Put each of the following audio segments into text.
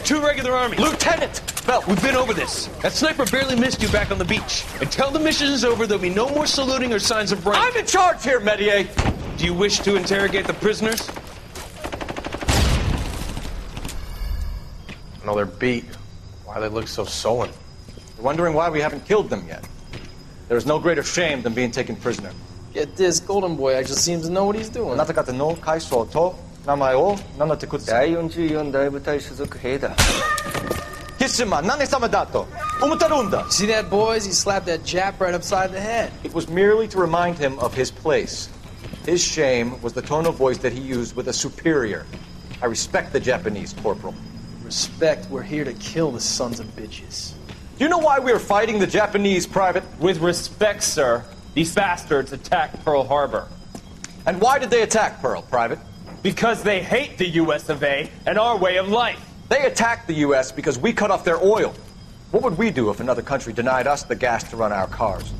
two regular armies. Lieutenant! Phelps, We've been over this. That sniper barely missed you back on the beach. Until the mission is over, there'll be no more saluting or signs of rank. I'm in charge here, Medier! Do you wish to interrogate the prisoners? No, they're beat. Why they look so sullen? You're wondering why we haven't killed them yet. There's no greater shame than being taken prisoner. Get this, Golden Boy actually seems to know what he's doing. 나타가타노 카이소토 나마요 나나테쿠츠. 자이온주의원所属兵だ. 히스마 나네 사마다토 우무타룬다. See that, boys? He slapped that Jap right upside the head. It was merely to remind him of his place. His shame was the tone of voice that he used with a superior. I respect the Japanese, Corporal. Respect, we're here to kill the sons of bitches. Do you know why we are fighting the Japanese, Private? With respect, sir, these bastards attacked Pearl Harbor. And why did they attack Pearl, Private? Because they hate the US of A and our way of life. They attacked the U.S. because we cut off their oil. What would we do if another country denied us the gas to run our cars?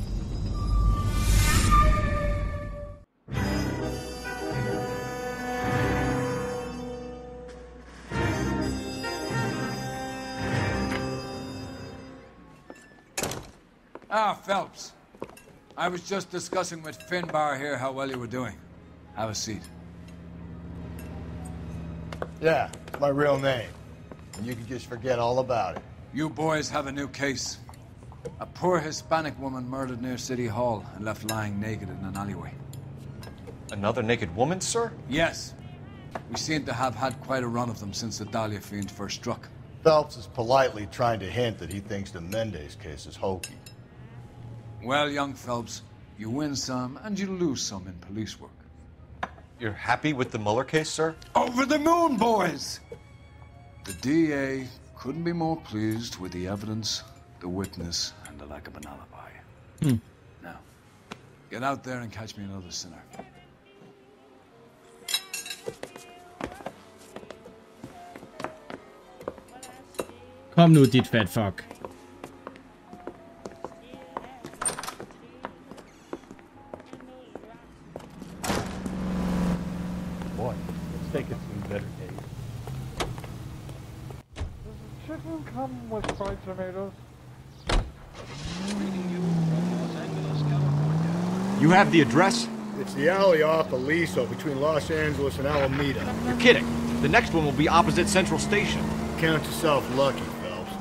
Ah, Phelps. I was just discussing with Finbar here how well you were doing. Have a seat. Yeah, my real name. And you can just forget all about it. You boys have a new case. A poor Hispanic woman murdered near City Hall and left lying naked in an alleyway. Another naked woman, sir? Yes. We seem to have had quite a run of them since the Dahlia fiend first struck. Phelps is politely trying to hint that he thinks the Mendez case is hokey. Well, young Phelps, you win some and you lose some in police work. You're happy with the Mueller case, sir? Over the moon, boys! The DA couldn't be more pleased with the evidence, the witness, and the lack of an alibi. Now, get out there and catch me another sinner. Kom nu, dit fat fuck. Boy, let's take it to better days. Does the chicken come with fried tomatoes? You have the address? It's the alley off Aliso between Los Angeles and Alameda. You're kidding. The next one will be opposite Central Station. Count yourself lucky, Phelps.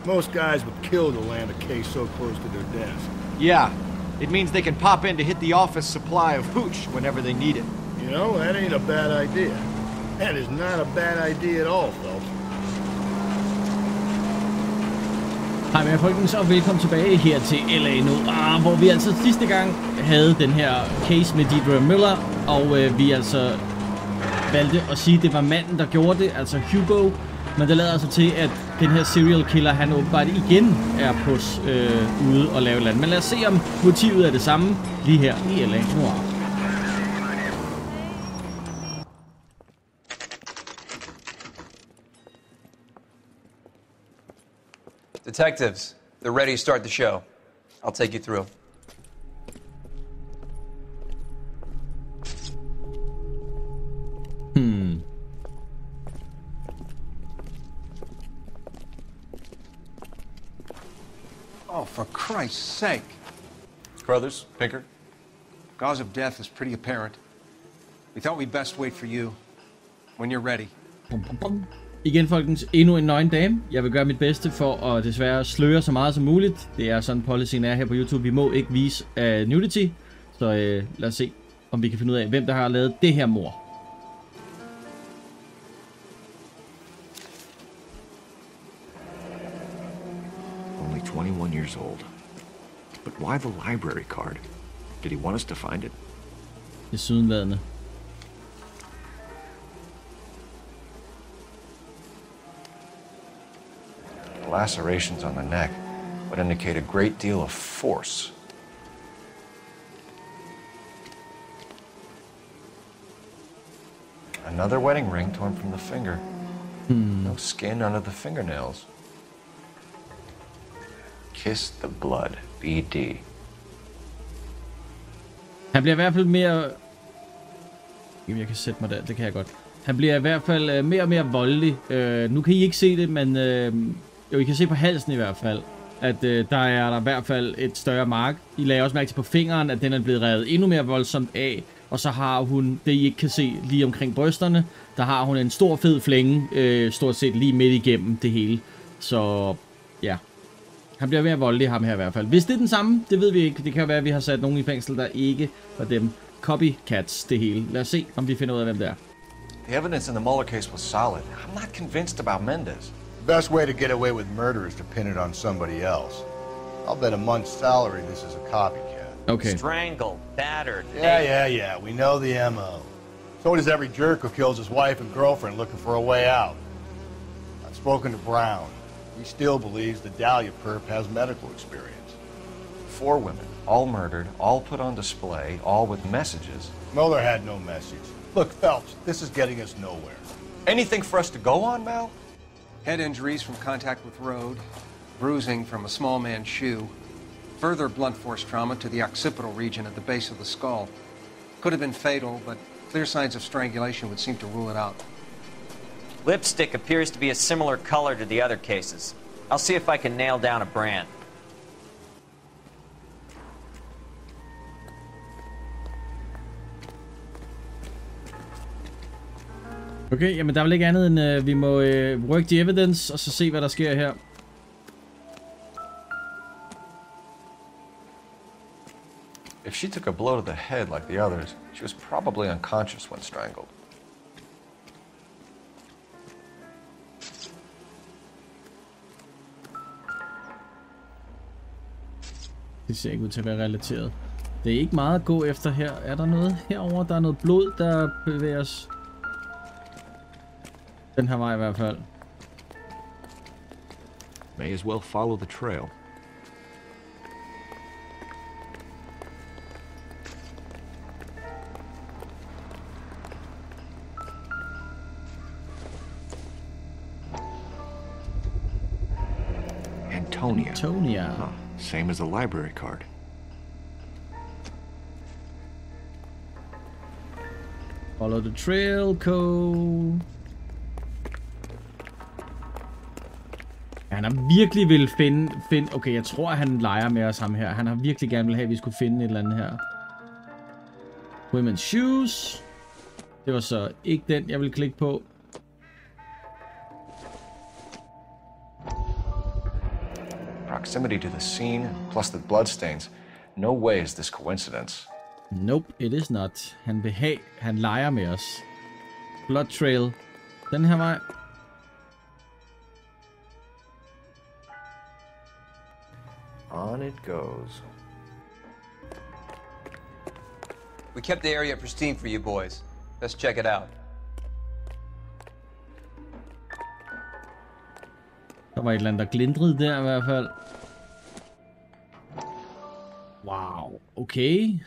Most guys would kill to land a case so close to their desk. Yeah. It means they can pop in to hit the office supply of hooch whenever they need it. You know, that ain't a bad idea. That is not a bad idea at all, Phelps. Hej med folkens, og velkommen tilbage her til L.A. Noire, hvor vi altså sidste gang havde den her case med Deidre Miller, og vi altså valgte at sige, at det var manden, der gjorde det, altså Hugo. Men det lader altså til, at den her serial killer, han åbenbart igen er på ude og lave land. Men lad os se, om motivet er det samme lige her i L.A. Noire. Detectives, they're ready to start the show. I'll take you through. Oh, for Christ's sake. Brothers, Pinker. Cause of death is pretty apparent. We thought we'd best wait for you when you're ready. Igen, folkens, endnu en nøgen dame. Jeg vil gøre mit bedste for at desværre sløre så meget som muligt. Det er sådan policyen er her på YouTube. Vi må ikke vise nudity. Så lad os se, om vi kan finde ud af, hvem der har lavet det her mord. Only 21 years old. But why the library card? Did he want us to find it? Det er sydenladende. Lacerations on the neck would indicate a great deal of force. Another wedding ring torn from the finger. No skin under the fingernails. Kiss the blood. BD. Han bliver i hvert fald mere... Jamen, jeg kan sætte mig der. Det kan jeg godt. Han bliver i hvert fald mere og mere voldelig. Nu kan I ikke se det, men jo, I kan se på halsen i hvert fald, at der er i hvert fald et større mark. I lagde også mærke til på fingeren, at den er blevet revet endnu mere voldsomt af. Og så har hun, det I ikke kan se lige omkring brysterne, der har hun en stor fed flænge, stort set lige midt igennem det hele. Så ja, han bliver mere voldelig, ham her i hvert fald. Hvis det er den samme, det ved vi ikke. Det kan jo være, at vi har sat nogen i fængsel, der ikke var dem. Copycats, det hele. Lad os se, om vi finder ud af, hvem det er. The evidence in the Mueller case was solid. I'm not convinced about Mendez. The best way to get away with murder is to pin it on somebody else. I'll bet a month's salary this is a copycat. Okay. Strangled, battered. Yeah. We know the MO. So does every jerk who kills his wife and girlfriend looking for a way out. I've spoken to Brown. He still believes the Dahlia perp has medical experience. 4 women, all murdered, all put on display, all with messages. Mueller had no message. Look, Phelps, this is getting us nowhere. Anything for us to go on, Mal? Head injuries from contact with road, bruising from a small man's shoe, further blunt force trauma to the occipital region at the base of the skull. Could have been fatal, but clear signs of strangulation would seem to rule it out. Lipstick appears to be a similar color to the other cases. I'll see if I can nail down a brand. Okay, jamen der er vel ikke andet end, vi må work the evidence, og så se, hvad der sker her. If she took a blow to the head like the others, she was probably unconscious when strangled. Det ser ikke ud til at være relateret. Det er ikke meget at gå efter her. Er der noget herover? Der er noget blod, der bevæger os. Den her vej i hvert fald. May as well follow the trail. Antonia. Huh. Same as the library card. Follow the trail, Cole. Han har virkelig vil finde... Okay, jeg tror, at han leger med os ham her. Han har virkelig gerne vil have, at vi skulle finde et eller andet her. Women's shoes. Det var så ikke den, jeg ville klikke på. Proximity to the scene, plus the bloodstains. No way is this coincidence. Nope, it is not. Han vil have... Han leger med os. Blood trail. Den her vej. On it goes. We kept the area pristine for you boys. Let's check it out. Der var et eller andet, der glindrede der i hvert fald. Wow, okay.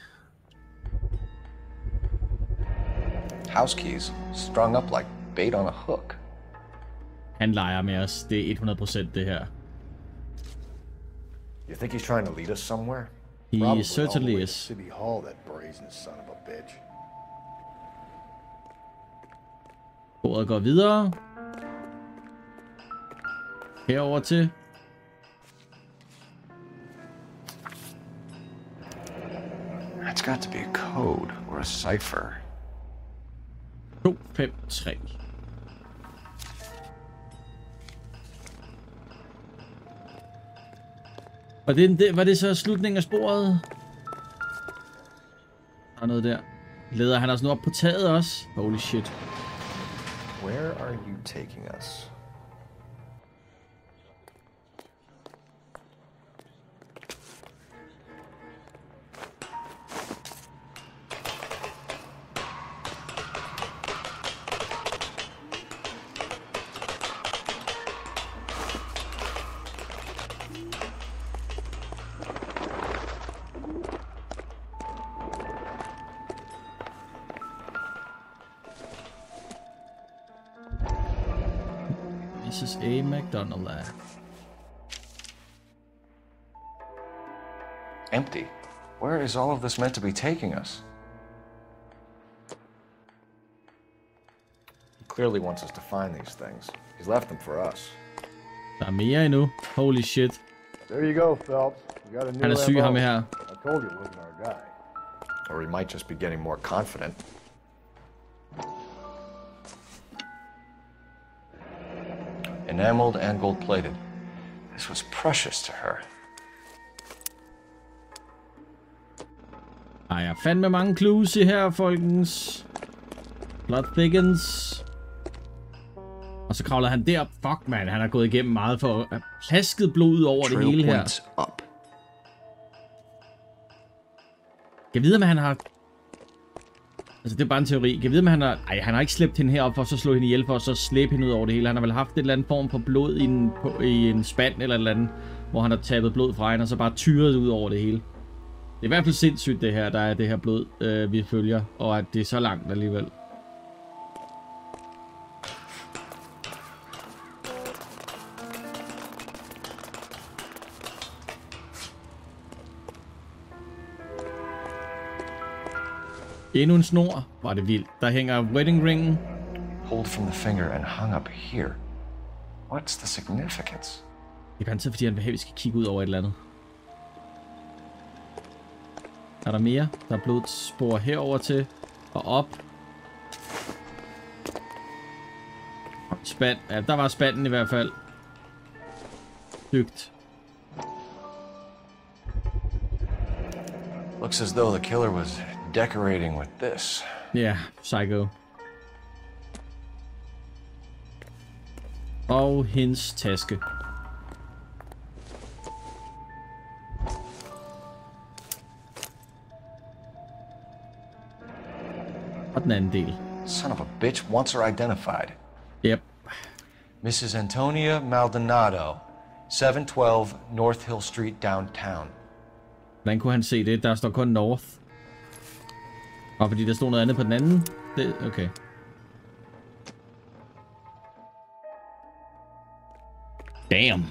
House keys, strung up like bait on a hook. Han leger med os. Det er 100% det her. You think he's trying to lead us somewhere? He certainly is. City Hall, that brazen son of a bitch. Bordet går videre. Herover til. It's got to be a code or a cipher. 2, 5, 3. Var det så slutningen af sporet? Der er noget der. Leder han os nu op på taget også? Holy shit. Where are you taking us? Mrs. A. McDonald. Empty. Where is all of this meant to be taking us? clearly wants us to find these things. He's left them for us. Der er mere endnu. Holy shit. There you go, Phelps. You got a new Han er syg, MO. ham her. I told you it wasn't our guy. Or he might just be getting more confident. Enameled and gold-plated. This was precious to her. Ej, jeg fandme mange clues i her, folkens. Blood thickens. Og så kravler han derop. Fuck, man. Han har gået igennem meget for at have plasket blod ud over det hele her. Up. Jeg ved, om han har... Altså, det er bare en teori. Jeg ved, om han har... Ej, han har ikke slæbt hende herop for så slå hende ihjel for så slæbe hende ud over det hele. Han har vel haft et eller andet form for blod i en spand eller et eller andet, hvor han har tappet blod fra hende og så bare tyret ud over det hele. Det er i hvert fald sindssygt, det her, der er det her blod, vi følger, og at det er så langt alligevel. Endnu en snor. Var det vildt. Der hænger wedding ringen. Pulled from the finger and hung up here. What's the significance? Det er garanteret, fordi han vil have, vi skal kigge ud over et eller andet. Er der mere? Der er blodspor herover til. Og op. Spand. Ja, der var spanden i hvert fald. Dygt. Looks as though the killer was decorating with this. Ja, psycho. Og hendes taske. Og den anden del. Son of a bitch wants her identified. Yep. Mrs. Antonia Maldonado, 712 North Hill Street, downtown. Hvordan kunne han se det? Der står kun North. Og fordi der stod noget andet på den anden? Det, okay. Damn.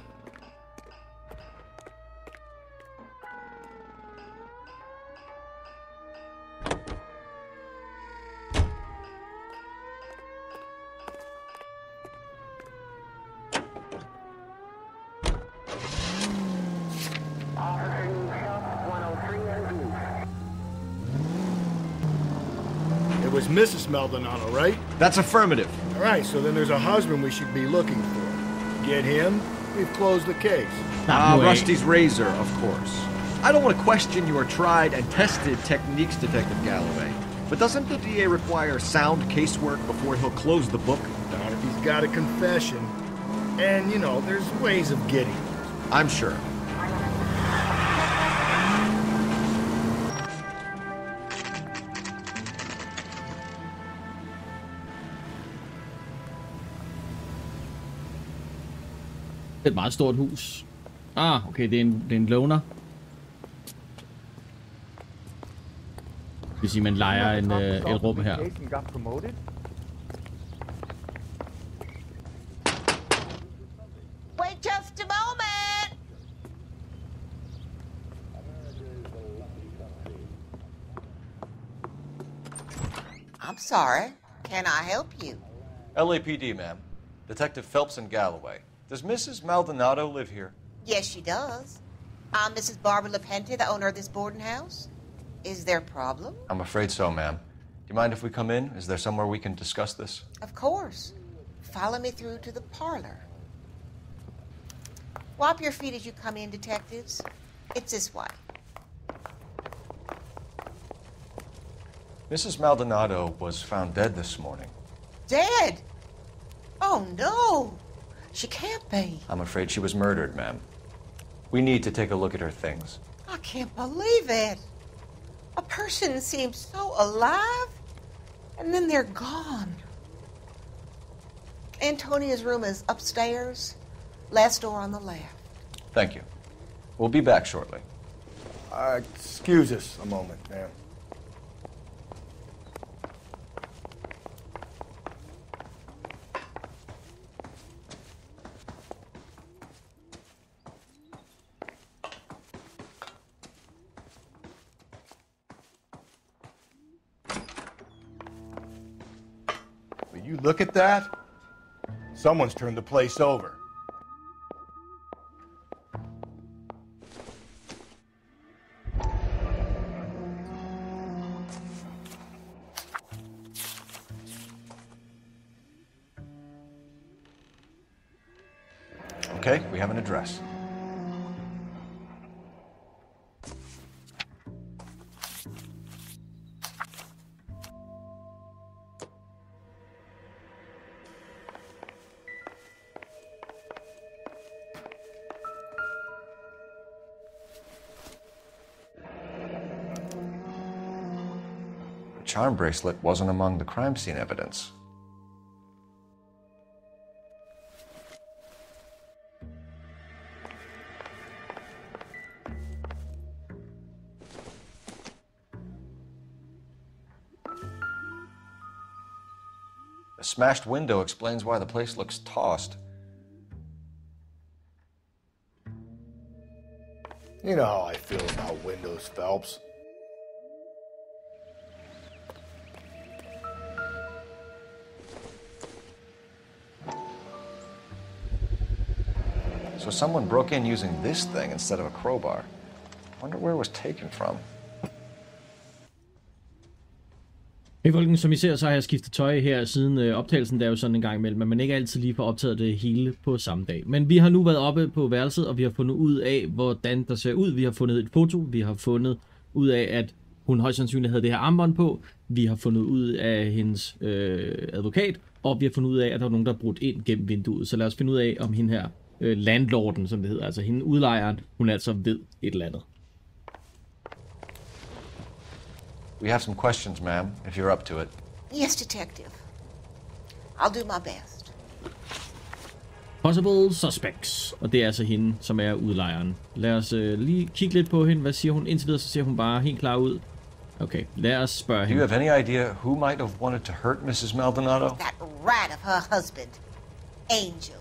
It was Mrs. Maldonado, right? That's affirmative. All right, so then there's a husband we should be looking for. Get him, we've closed the case. Rusty's razor, of course. I don't want to question your tried and tested techniques, Detective Galloway. But doesn't the DA require sound casework before he'll close the book? Not if he's got a confession. And, you know, there's ways of getting it. I'm sure. Det er et meget stort hus. Ah, okay, det er en loner. Det vil sige, man lejer et rum her. Wait just a moment! I'm sorry. Can I help you? LAPD, ma'am. Detective Phelps and Galloway. Does Mrs. Maldonado live here? Yes, she does. I'm Mrs. Barbara LaPente, the owner of this boarding house. Is there a problem? I'm afraid so, ma'am. Do you mind if we come in? Is there somewhere we can discuss this? Of course. Follow me through to the parlor. Wipe your feet as you come in, detectives. It's this way. Mrs. Maldonado was found dead this morning. Dead? Oh, no. She can't be. I'm afraid she was murdered, ma'am. We need to take a look at her things. I can't believe it. A person seems so alive, and then they're gone. Antonia's room is upstairs, last door on the left. Thank you. We'll be back shortly. Excuse us a moment, ma'am. You look at that? Someone's turned the place over. Okay, we have an address. The charm bracelet wasn't among the crime scene evidence. A smashed window explains why the place looks tossed. You know how I feel about windows, Phelps. So someone broke in using this thing instead of a crowbar. Wonder where it was taken from. Hey folkens, som I ser, så har jeg skiftet tøj her siden optagelsen, der er jo sådan en gang imellem, men man ikke altid lige får optaget det hele på samme dag. Men vi har nu været oppe på værelset, og vi har fundet ud af, hvordan der ser ud. Vi har fundet et foto, vi har fundet ud af, at hun højst sandsynligt havde det her armbånd på. Vi har fundet ud af hendes advokat, og vi har fundet ud af, at der var nogen, der brudt ind gennem vinduet. Så lad os finde ud af, om hende her landlorden, som det hedder, altså hende udlejeren, hun altså ved et eller andet. We have some questions, ma'am, if you're up to it. Yes, detective. I'll do my best. Possible suspects. Og det er altså hende, som er udlejeren. Lad os lige kigge lidt på hende. Hvad siger hun? Indtil videre, så ser hun bare helt klar ud. Okay, lad os spørge hende. Do you have any idea who might have wanted to hurt Mrs. Maldonado? That rat of her husband, Angel.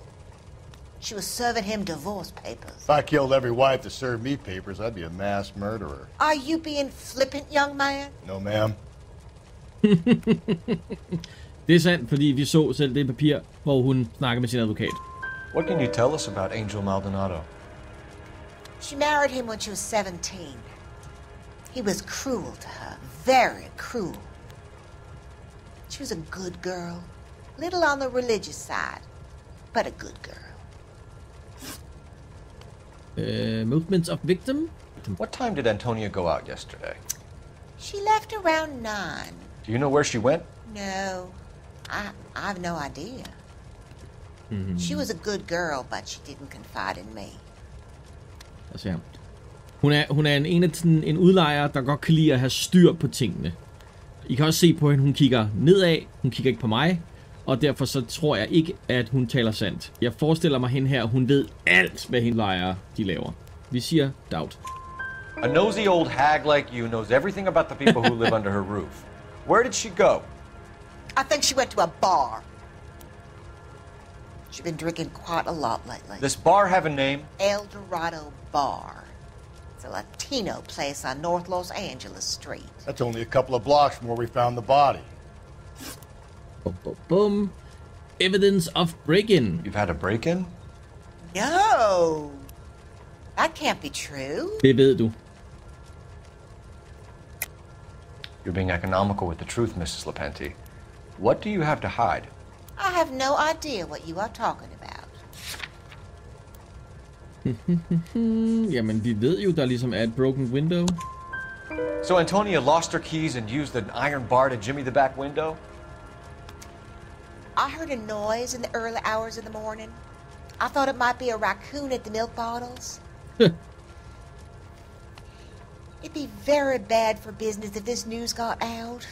She was serving him divorce papers. If I killed every wife that served me papers, I'd be a mass murderer. Are you being flippant, young man? No, ma'am. Det er sandt, fordi vi så selv det papir, hvor hun snakker med sin advokat. What can you tell us about Angel Maldonado? She married him when she was 17. He was cruel to her, very cruel. She was a good girl, little on the religious side, but a good girl. Movements of victim? What time did Antonia go out yesterday? She left around 9. Do you know where she went? No, I have no idea. She was a good girl, but she didn't confide in me. Altså, hun er en udlejer, der godt kan lide at have styr på tingene. I kan også se på hende, hun kigger nedad, hun kigger ikke på mig, og derfor så tror jeg ikke, at hun taler sandt. Jeg forestiller mig hende her, hun ved alt, hvad hende lejere de laver. Vi siger doubt. A nosy old hag like you knows everything about the people who live under her roof. Where did she go? I think she went to a bar. She's been drinking quite a lot lately. This bar have a name? El Dorado Bar. It's a Latino place on North Los Angeles Street. That's only a couple of blocks from where we found the body. Boom, boom, boom. Evidence of break-in. You've had a break-in? No. That can't be true. Det ved du. You're being economical with the truth, Mrs. Lepenti. What do you have to hide? I have no idea what you are talking about. Jamen, vi ved jo, der ligesom er et broken window. So Antonia lost her keys and used an iron bar to jimmy the back window? I heard a noise in the early hours of the morning. I thought it might be a raccoon at the milk bottles. It'd be very bad for business if this news got out.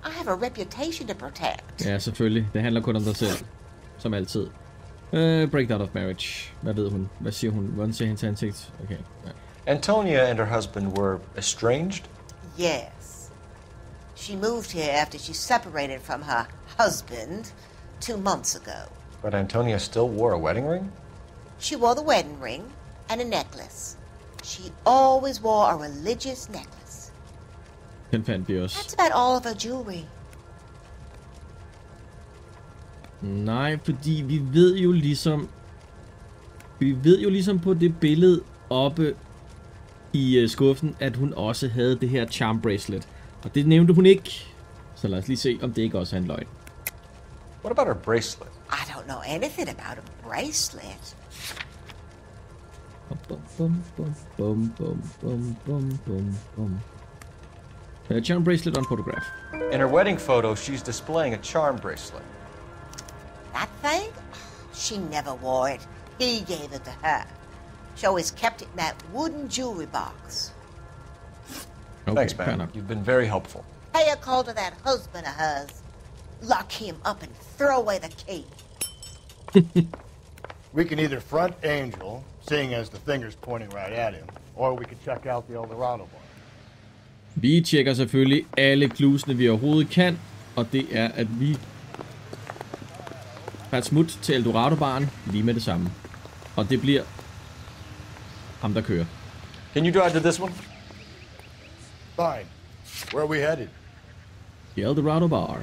I have a reputation to protect. Ja, selvfølgelig. Det handler kun om dig selv. Som altid. Breakdown of marriage. Hvad ved hun? Hvad siger hun? Hvordan ser hendes ansigt? Okay. Ja. Antonia and her husband were estranged? Yes. She moved here after she separated from her husband 2 months ago. But Antonia still wore a wedding ring? She wore the wedding ring and a necklace. She always wore a religious necklace. Den fandt vi også. That's about all of her jewelry. Nej, fordi vi ved jo ligesom på det billede oppe i skuffen, at hun også havde det her charm bracelet. Og det nævnte hun ikke. Så lad os lige se, om det ikke også er en løgn. What about her bracelet? I don't know anything about a bracelet. A charm bracelet on photograph. In her wedding photo, she's displaying a charm bracelet. That thing? She never wore it. He gave it to her. She always kept it in that wooden jewelry box. Okay, thanks, man. You've been very helpful. Pay a call to that husband of hers. Lock him up and throw away the key. We can either front Angel, seeing as the finger's pointing right at him, or we can check out the Eldorado bar. Vi tjekker selvfølgelig alle klusene, vi overhovedet kan, og det er, at vi har et smut til Eldorado-baren lige med det samme. Og det bliver ham, der kører. Can you drive to this one? Fine. Where are we headed? The Eldorado bar.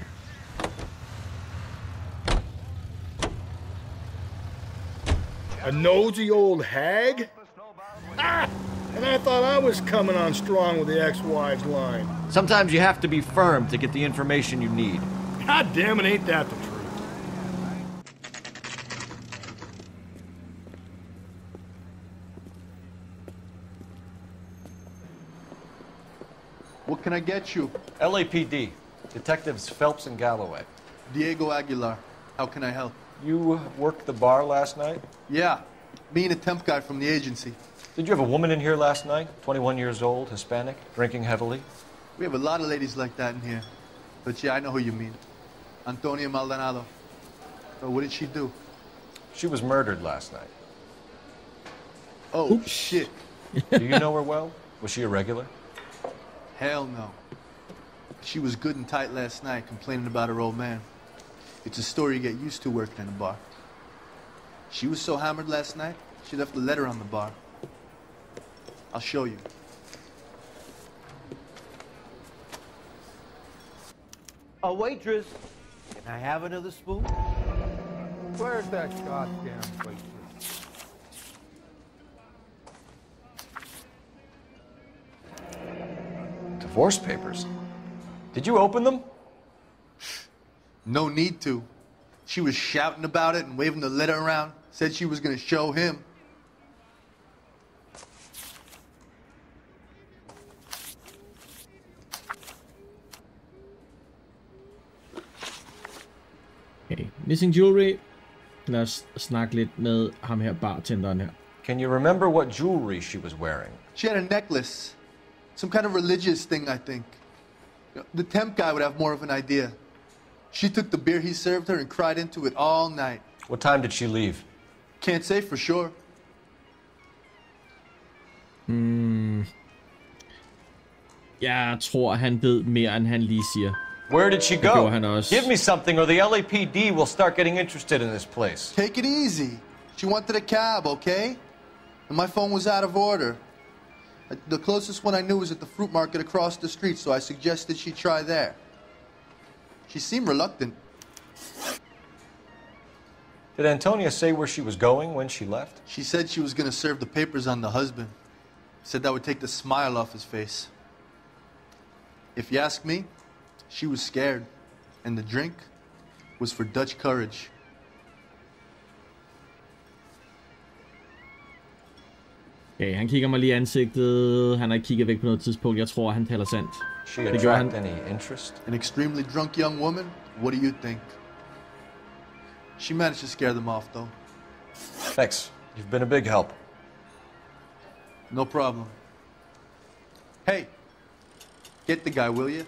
A nosy old hag? Ah! And I thought I was coming on strong with the ex-wives line. Sometimes you have to be firm to get the information you need. God damn it, ain't that the truth? What can I get you? LAPD. Detectives Phelps and Galloway. Diego Aguilar. How can I help? You worked the bar last night? Yeah. Me and a temp guy from the agency. Did you have a woman in here last night? 21 years old, Hispanic, drinking heavily? We have a lot of ladies like that in here. But yeah, I know who you mean. Antonia Maldonado. So what did she do? She was murdered last night. Oh, shit. Do you know her well? Was she a regular? Hell no. She was good and tight last night, complaining about her old man. It's a story you get used to working in a bar. She was so hammered last night, she left a letter on the bar. I'll show you. A waitress, can I have another spoon? Where's that goddamn waitress? Divorce papers. Did you open them? No need to. She was shouting about it and waving the letter around. Said she was going to show him. Okay. Missing jewelry. Lad os snakke lidt med ham her bartenderen her. Can you remember what jewelry she was wearing? She had a necklace. Some kind of religious thing, I think. The temp guy would have more of an idea. She took the beer he served her and cried into it all night. What time did she leave? Can't say for sure. Jeg tror, han ved mere, end han lige siger. Where did she Det go? gjorde han også. Give me something or the LAPD will start getting interested in this place. Take it easy. She wanted a cab, okay? And my phone was out of order. The closest one I knew was at the fruit market across the street, so I suggested she try there. She seemed reluctant. Did Antonia say where she was going when she left? She said she was going to serve the papers on the husband. Said that would take the smile off his face. If you ask me, she was scared. And the drink was for Dutch courage. Okay, han kigger mig lige i ansigtet. Han har ikke kigget væk på noget tidspunkt. Jeg tror, han taler sandt. She attract any interest? An extremely drunk young woman? What do you think? She managed to scare them off, though. Thanks. You've been a big help. No problem. Hey, get the guy, will you?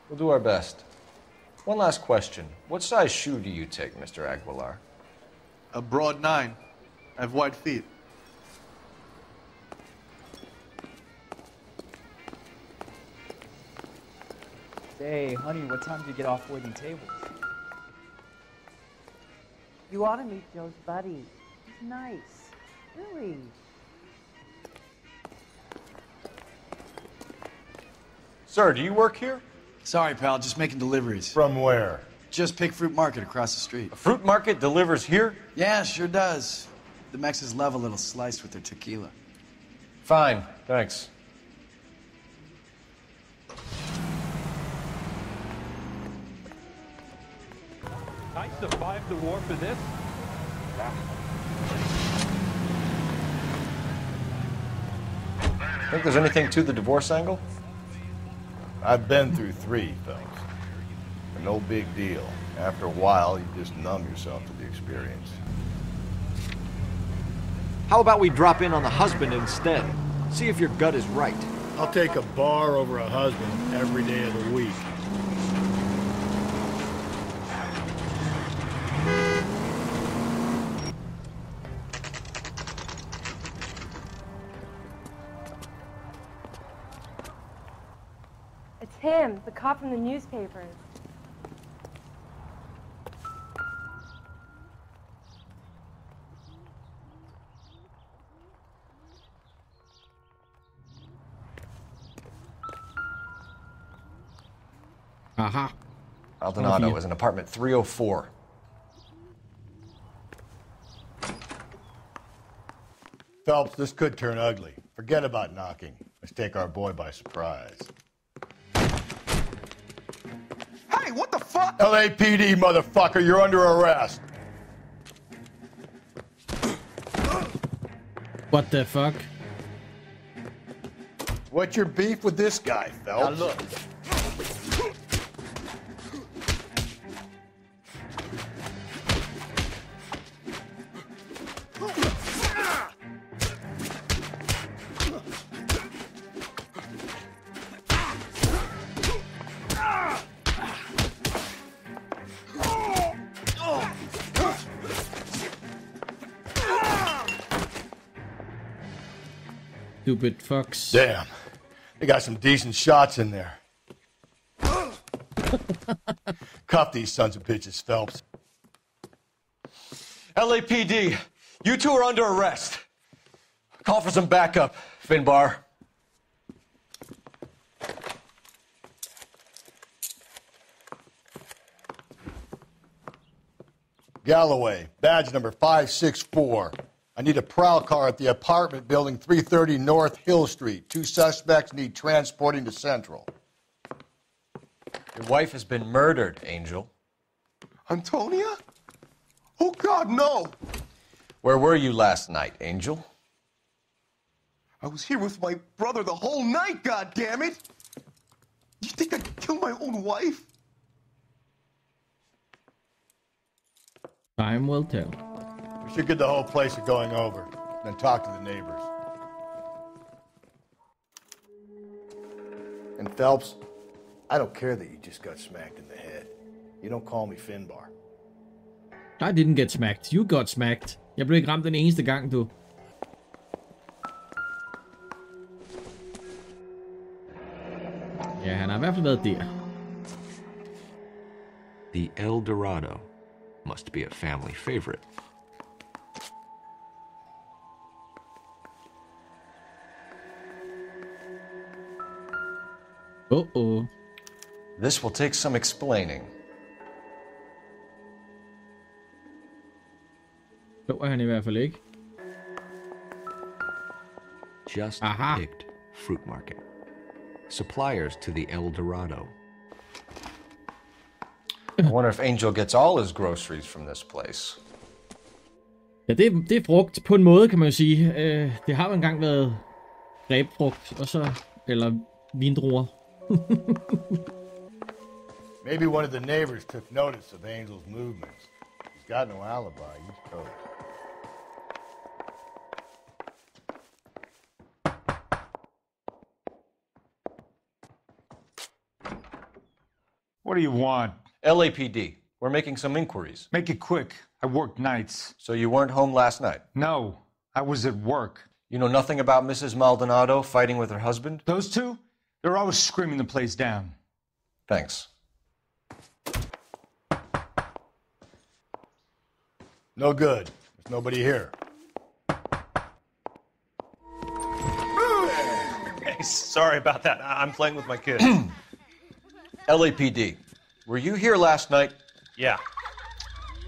We'll do our best. One last question. What size shoe do you take, Mr. Aguilar? A broad 9. I have wide feet. Hey, honey, what time do you get off waiting tables? You ought to meet Joe's buddy. He's nice. Really. Sir, do you work here? Sorry, pal, just making deliveries. From where? just pick fruit market across the street. A fruit market delivers here? Yeah, sure does. The Mexes love a little slice with their tequila. Fine, thanks. I survived the war for this? Think there's anything to the divorce angle? I've been through 3, Phelps. No big deal. After a while, you just numb yourself to the experience. How about we drop in on the husband instead? See if your gut is right. I'll take a bar over a husband every day of the week. It's him, the cop from the newspapers. Aha. Maldonado is in apartment 304. Phelps, this could turn ugly. Forget about knocking. Let's take our boy by surprise. Hey, what the fuck? LAPD, motherfucker, you're under arrest. What the fuck? What's your beef with this guy, Phelps? Now look. Stupid fucks. Damn. They got some decent shots in there. Cuff these sons of bitches, Phelps. LAPD, you two are under arrest. Call for some backup, Finbar. Galloway, badge number 564. I need a prowl car at the apartment building 330 North Hill Street. 2 suspects need transporting to Central. Your wife has been murdered, Angel. Antonia? Oh, God, no! Where were you last night, Angel? I was here with my brother the whole night, goddammit! You think I'd kill my own wife? Time will tell. We should get the whole place going over, then talk to the neighbors. And Phelps, I don't care that you just got smacked in the head. You don't call me Finbar. I didn't get smacked. You got smacked. Jeg blev ikke ramt den eneste gang, du. Ja, han har I hvert fald været der. The El Dorado must be a family favorite. Uh-oh. This will take some explaining. Så er han i hvert fald ikke. Just picked fruit market. Suppliers to the El Dorado. I wonder if Angel gets all his groceries from this place. Ja, det er frugt på en måde, kan man jo sige. Det har jo engang været grebfrugt, og så, eller vindruer. Maybe one of the neighbors took notice of Angel's movements. He's got no alibi, he's coached. What do you want? LAPD. We're making some inquiries. Make it quick. I work nights. So you weren't home last night? No, I was at work. You know nothing about Mrs. Maldonado fighting with her husband? Those two? They're always screaming the place down. Thanks. No good. There's nobody here. Hey, sorry about that. I'm playing with my kid. LAPD, were you here last night? Yeah.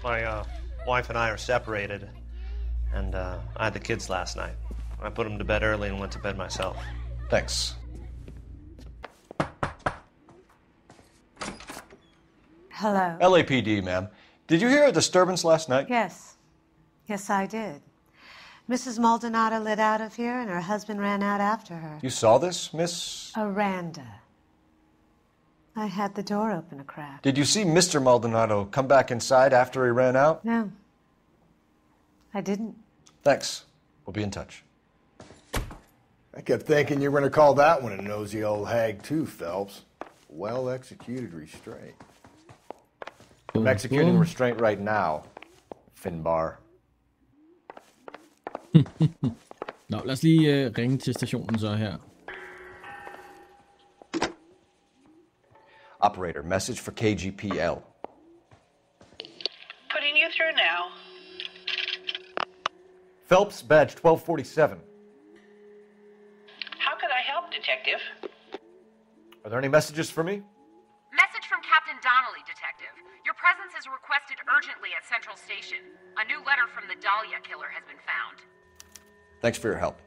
My wife and I are separated, and I had the kids last night. I put them to bed early and went to bed myself. Thanks. Hello. LAPD, ma'am. Did you hear a disturbance last night? Yes. Yes, I did. Mrs. Maldonado lit out of here, and her husband ran out after her. You saw this, Miss? Aranda. I had the door open a crack. Did you see Mr. Maldonado come back inside after he ran out? No. I didn't. Thanks. We'll be in touch. I kept thinking you were going to call that one a nosy old hag too, Phelps. Well-executed restraint. I'm executing restraint right now, Finbar. Nå, lad os lige ringe til stationen så her. Operator, message for KGPL. Putting you through now. Phelps, badge 1247. How could I help, Detective? Are there any messages for me? Message from Captain Donnelly, Detective. Your presence is requested urgently at Central Station. A new letter from the Dahlia killer has been found. Thanks for your help.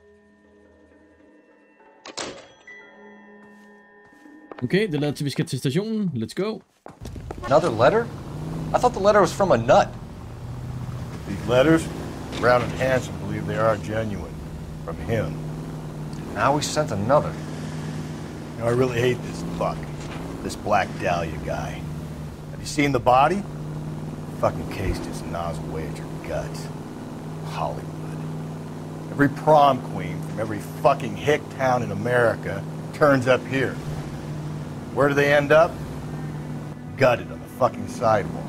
Okay, det lader til, vi skal til stationen. Let's go. Another letter? I thought the letter was from a nut. These letters, Brown and Hanson believe they are genuine. From him. Now we sent another. You know, I really hate this fuck. This Black Dahlia guy. Have you seen the body? Fucking case just gnaws away at your guts. Hollywood. Every prom queen from every fucking hick town in America turns up here. Where do they end up? Gutted on the fucking sidewalk.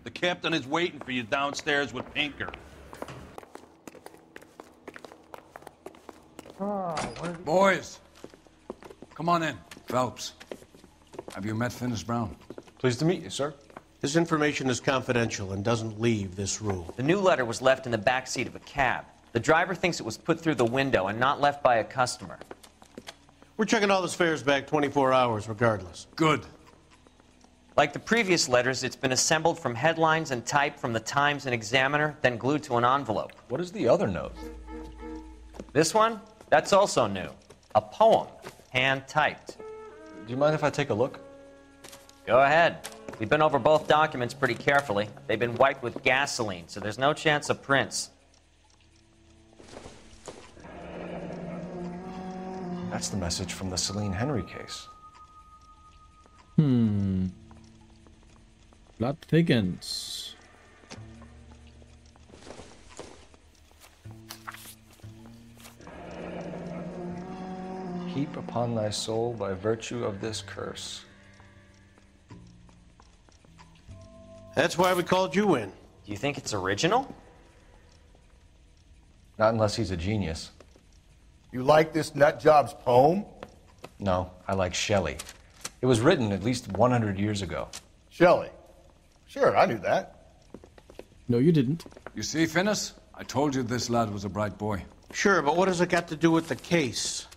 The captain is waiting for you downstairs with Pinker. Boys, come on in. Phelps, have you met Finis Brown? Pleased to meet you, sir. This information is confidential and doesn't leave this room. The new letter was left in the back seat of a cab. The driver thinks it was put through the window and not left by a customer. We're checking all this fares back 24 hours regardless. Good. Like the previous letters, it's been assembled from headlines and typed from the Times and Examiner, then glued to an envelope. What is the other note? This one? That's also new. A poem, hand-typed. Do you mind if I take a look? Go ahead. We've been over both documents pretty carefully. They've been wiped with gasoline, so there's no chance of prints. That's the message from the Celine Henry case. Blood thickens. Heap upon thy soul by virtue of this curse. That's why we called you in. Do you think it's original? Not unless he's a genius. You like this nutjob's poem? No, I like Shelley. It was written at least 100 years ago. Shelley? Sure, I knew that. No, you didn't. You see, Finis? I told you this lad was a bright boy. Sure, but what has it got to do with the case?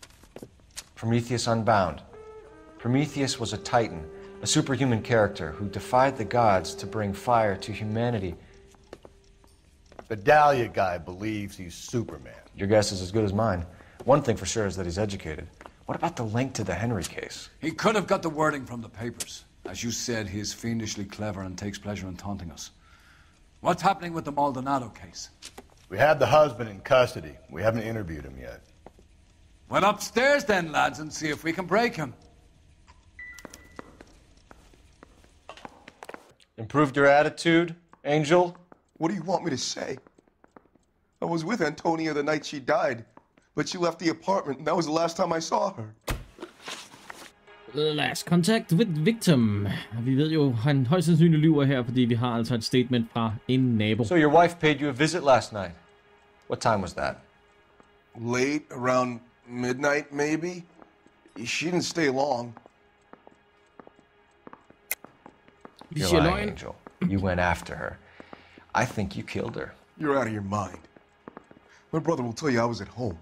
Prometheus Unbound. Prometheus was a titan, a superhuman character who defied the gods to bring fire to humanity. The Dahlia guy believes he's Superman. Your guess is as good as mine. One thing for sure is that he's educated. What about the link to the Henry case? He could have got the wording from the papers. As you said, he is fiendishly clever and takes pleasure in taunting us. What's happening with the Maldonado case? We have the husband in custody. We haven't interviewed him yet. Well, upstairs then, lads, and see if we can break him. Improved your attitude, Angel? What do you want me to say? I was with Antonia the night she died, but she left the apartment, and that was the last time I saw her. Last contact with victim. Vi ved jo, han højst sandsynligt lyver her, fordi vi har altså et statement fra en nabo. So your wife paid you a visit last night. What time was that? Late, around midnight, maybe? She didn't stay long. You're lying, Angel. You went after her. I think you killed her. You're out of your mind. My brother will tell you I was at home.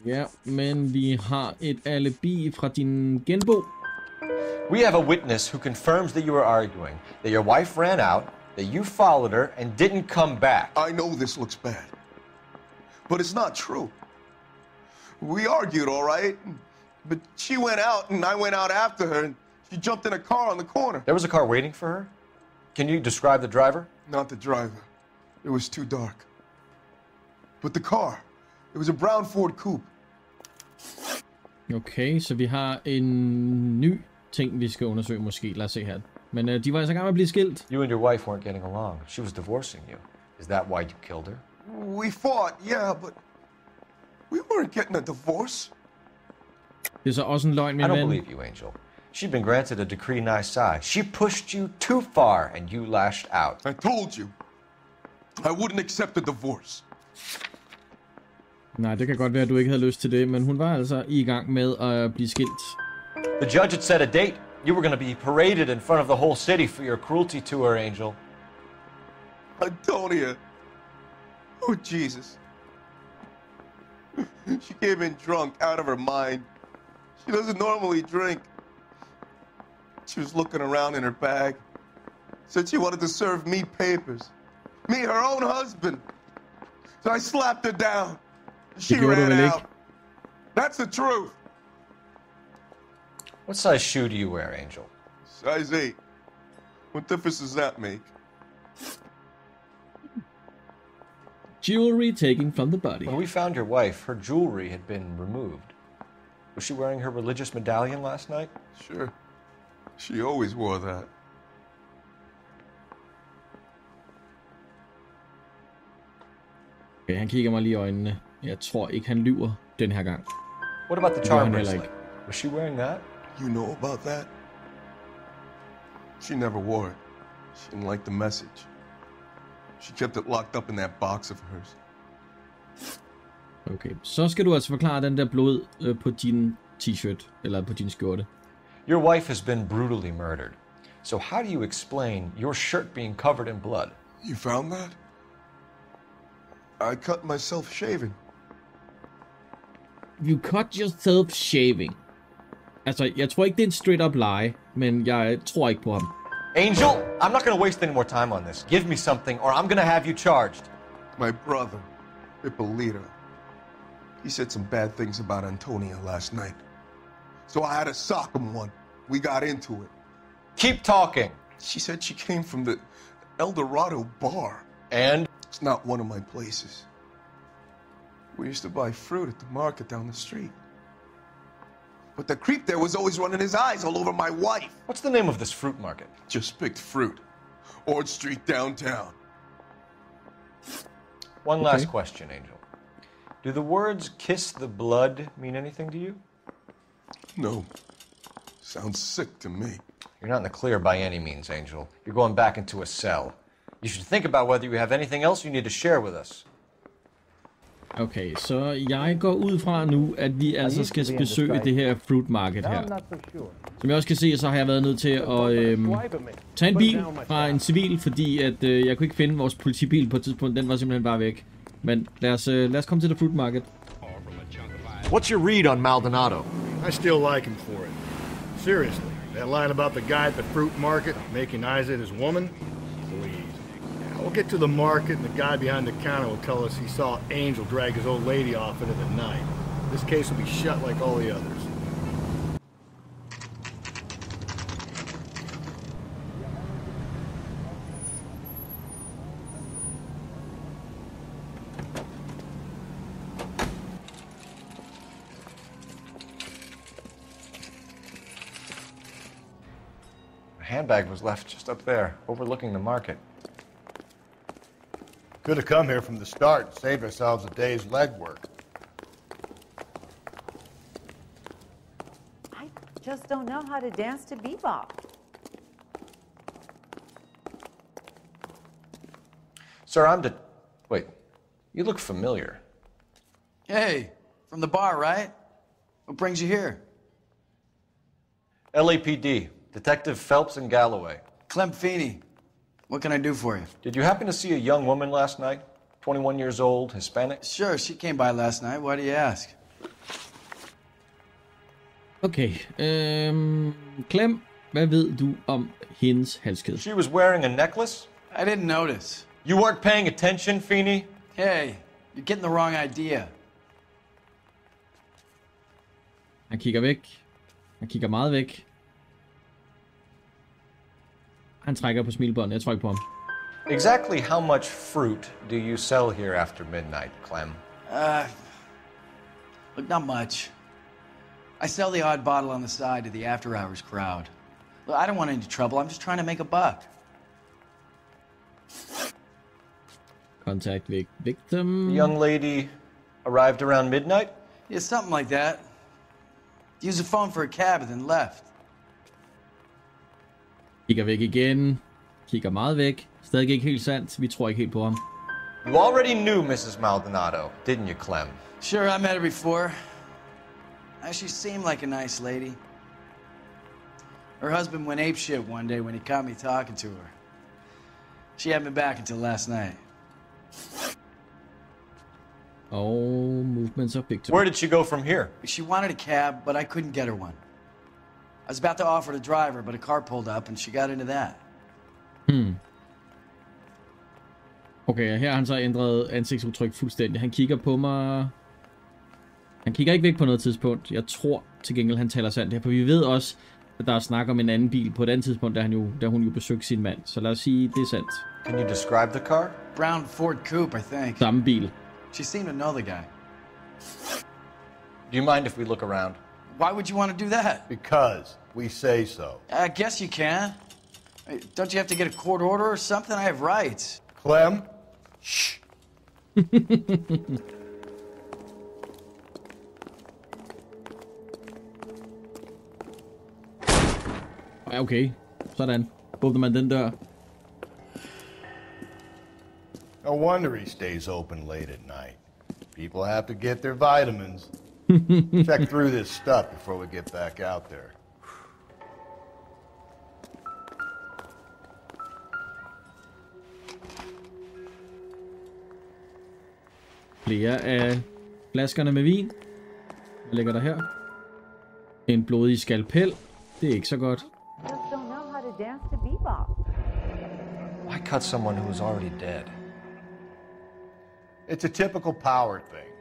Ja, men vi har et alibi fra din genbo. We have a witness who confirms that you were arguing, that your wife ran out, that you followed her and didn't come back. I know this looks bad, but it's not true. We argued, all right, but she went out and I went out after her and she jumped in a car on the corner. There was a car waiting for her? Can you describe the driver? Not the driver. It was too dark. But the car, it was a brown Ford Coupe. Okay, så vi har en ny ting, vi skal undersøge måske. Lad os se her. Men de var altså i gang med at blive skilt. You and your wife weren't getting along. She was divorcing you. Is that why you killed her? We fought, yeah, but we weren't getting a divorce. Det er så også en løgn, min ven. I don't ven. believe you, Angel. She'd been granted a decree nisi. She pushed you too far and you lashed out. I told you. I wouldn't accept a divorce. Nej, det kan godt være, at du ikke havde lyst til det, men hun var altså i gang med at blive skilt. The judge had set a date. You were going to be paraded in front of the whole city for your cruelty to her, Angel. Antonia. Oh, Jesus. She came in drunk, out of her mind. She doesn't normally drink. She was looking around in her bag. Said she wanted to serve me papers. Me, her own husband. So I slapped her down. She ran out. That's the truth. What size shoe do you wear, Angel? Size 8. What difference does that make? Jewelry taken from the body. When we found your wife, her jewelry had been removed. Was she wearing her religious medallion last night? Sure. She always wore that. Okay, han kigger mig lige i øjnene. Jeg tror ikke, han lyver den her gang. What about the charm bracelet? Was she wearing that? You know about that? She never wore it. She didn't like the message. She kept it locked up in that box of hers. Okay, så skal du altså forklare den der blod på din t-shirt, eller på din skjorte. Your wife has been brutally murdered. So how do you explain your shirt being covered in blood? You found that? I cut myself shaving. You cut yourself shaving. Altså, jeg tror ikke, det er en straight up lie, men jeg tror ikke på ham. Angel, I'm not gonna waste any more time on this. Give me something, or I'm gonna have you charged. My brother, Ippolito, he said some bad things about Antonia last night. So I had to sock him one. We got into it. Keep talking. She said she came from the El Dorado bar. And? It's not one of my places. We used to buy fruit at the market down the street. But the creep there was always running his eyes all over my wife. What's the name of this fruit market? Just picked fruit. Ord Street downtown. One last question, Angel. Do the words kiss the blood mean anything to you? No. Sounds sick to me. You're not in the clear by any means, Angel. You're going back into a cell. You should think about whether you have anything else you need to share with us. Okay, så jeg går ud fra nu, at vi altså skal besøge det her fruit market her. Som jeg også kan se, så har jeg været nødt til at tage en bil fra en civil, fordi at jeg kunne ikke finde vores politibil på et tidspunkt. Den var simpelthen bare væk. Men lad os komme til det fruit market. What's your read on Maldonado? I still like him for it. Seriously, that line about the guy at the fruit market making eyes at his woman? Please. We'll get to the market and the guy behind the counter will tell us he saw Angel drag his old lady off into the night. This case will be shut like all the others. The handbag was left just up there, overlooking the market. Could have come here from the start and saved ourselves a day's legwork. I just don't know how to dance to bebop. Sir, Wait, you look familiar. Hey, from the bar, right? What brings you here? LAPD, Detective Phelps and Galloway. Clem Feeney. What can I do for you? Did you happen to see a young woman last night? 21 years old, Hispanic? Sure, she came by last night. Why do you ask? Okay, Clem, hvad ved du om hendes halskæde? She was wearing a necklace? I didn't notice. You weren't paying attention, Feeney? Hey, you're getting the wrong idea. Han kigger væk. Han kigger meget væk. Han trækker på smilebåndet. Jeg tror ikke på ham. Exactly how much fruit do you sell here after midnight, Clem? Look, not much. I sell the odd bottle on the side to the after-hours crowd. Look, I don't want any trouble. I'm just trying to make a buck. Contact victim. The young lady arrived around midnight? Yeah, something like that. Used a phone for a cab and then left. Kigger væk igen. Kigger meget væk. Stadig ikke helt sandt. Vi tror ikke helt på ham. You already knew Mrs. Maldonado, didn't you, Clem? Sure, I met her before. She seemed like a nice lady. Her husband went apeshit one day when he caught me talking to her. She hadn't been back until last night. Oh, movements of victim. Where did she go from here? She wanted a cab, but I couldn't get her one. I was about to offer to drive her, but a car pulled up, and she got into that. Okay, her har han så ændret ansigtsudtryk fuldstændig. Han kigger på mig. Han kigger ikke væk på noget tidspunkt. Jeg tror til gengæld, han taler sandt her, for vi ved også, at der er snak om en anden bil på et andet tidspunkt, da hun jo besøgte sin mand. Så lad os sige, det er sandt. Can you describe the car? Brown Ford Coupe, I think. Samme bil. She seemed to know the guy. Do you mind if we look around? Why would you want to do that? Because we say so. I guess you can. Don't you have to get a court order or something? I have rights. Clem? Shh. Okay, sådan. Åbner man den dør. No wonder he stays open late at night. People have to get their vitamins. Check through this stuff before we get back out there. Flere af flaskerne med vin. Hvad ligger der her? En blodig skalpel. Det er ikke så godt. Why cut someone who's already dead? It's a typical power thing.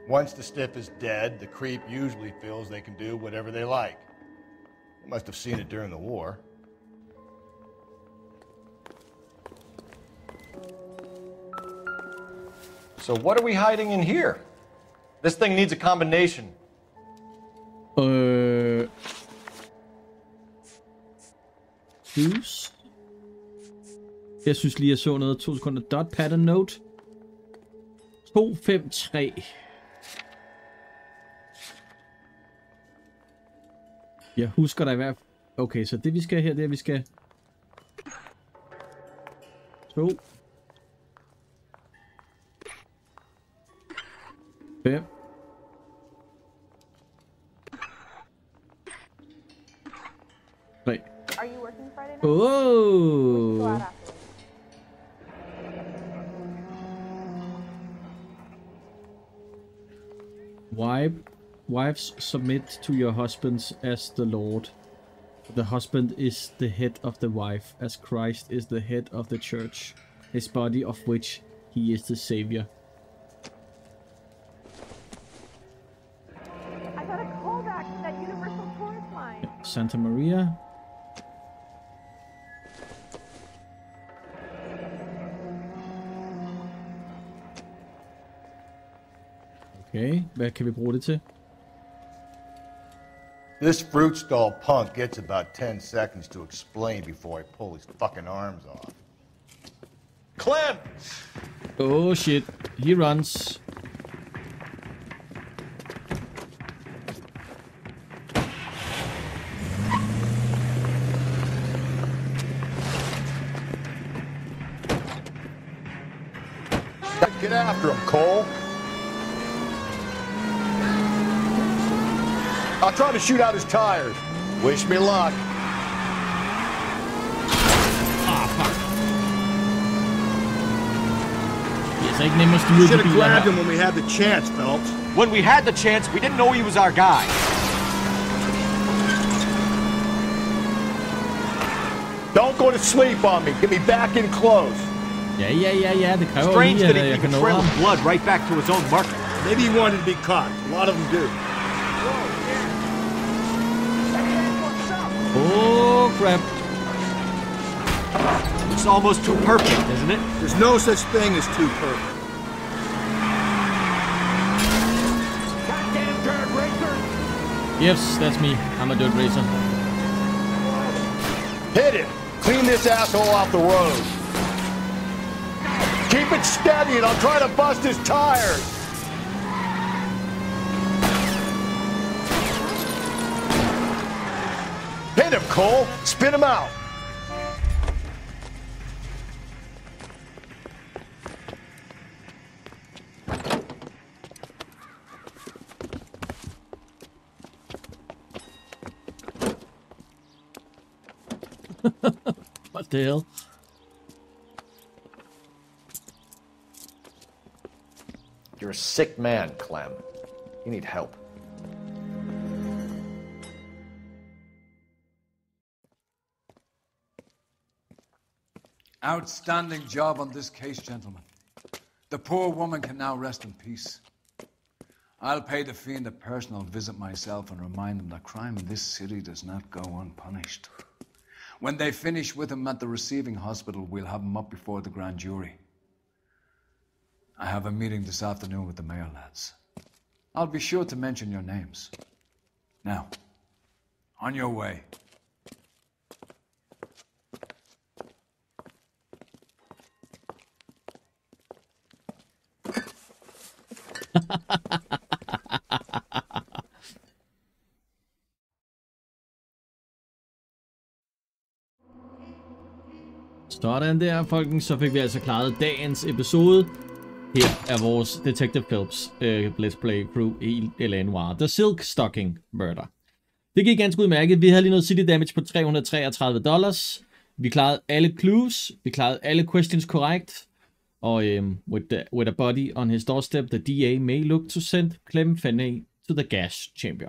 Once the stiff is dead, the creep usually feels they can do whatever they like. They must have seen it during the war. So what are we hiding in here? This thing needs a combination. Fuse. Jeg synes lige, jeg så noget. 2 sekunder. Dot pattern note. 2, 5, 3. Jeg husker der i hvert fald. Okay, så det vi skal her, det er, vi skal 2, 5. Are you working Friday night? Oh. Wives submit to your husbands as the Lord. The husband is the head of the wife, as Christ is the head of the church, his body of which he is the savior. I got a call back to that universal chorus line. Santa Maria. Okay, hvad kan vi bruge det til? This fruit stall punk gets about 10 seconds to explain before I pull his fucking arms off. Clem! Oh shit, he runs. Get after him, Cole. I'll try to shoot out his tires. Wish me luck. Ah, fuck. Vi er altså ikke nemmere at styre We de should have biler grabbed her. him when we had the chance, Phelps. When we had the chance, we didn't know he was our guy. Don't go to sleep on me. Get me back in close. Ja, det kræver Strange lige, that at he jeg kan can nå trail ham. blood right back to his own market. Maybe he wanted to be caught. A lot of them do. Oh, crap. It's almost too perfect, isn't it? There's no such thing as too perfect. Goddamn dirt racer! Yes, that's me. I'm a dirt racer. Hit it! Clean this asshole off the road. Keep it steady and I'll try to bust his tires. Hit him, Cole. Spin him out. What the hell? You're a sick man, Clem. You need help. Outstanding job on this case, gentlemen. The poor woman can now rest in peace. I'll pay the fiend a personal visit myself and remind them that crime in this city does not go unpunished. When they finish with him at the receiving hospital, we'll have him up before the grand jury. I have a meeting this afternoon with the mayor, lads. I'll be sure to mention your names. Now, on your way. Sådan der, folkens. Så fik vi altså klaret dagens episode. Her er vores Detective Phelps Let's Play crew i L.A. Noire. The Silk Stocking Murder. Det gik ganske udmærket. Vi havde lige noget city damage på $333. Vi klarede alle clues. Vi klarede alle questions korrekt. Og with a body on his doorstep, the DA may look to send Clem Fenney to the gas chamber.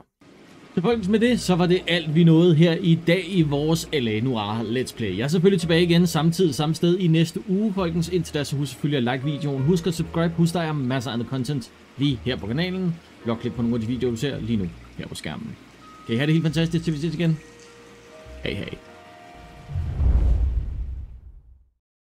Så folkens, med det, så var det alt vi nåede her i dag i vores L.A. Noire Let's Play. Jeg er selvfølgelig tilbage igen samme tid, samme sted i næste uge, folkens. Indtil da, så husk selvfølgelig at like videoen. Husk at subscribe. Husk, der er masser af andet content lige her på kanalen. Log klik på nogle af de videoer, du ser lige nu her på skærmen. Kan I have det helt fantastisk, til vi ses igen. Hej hej.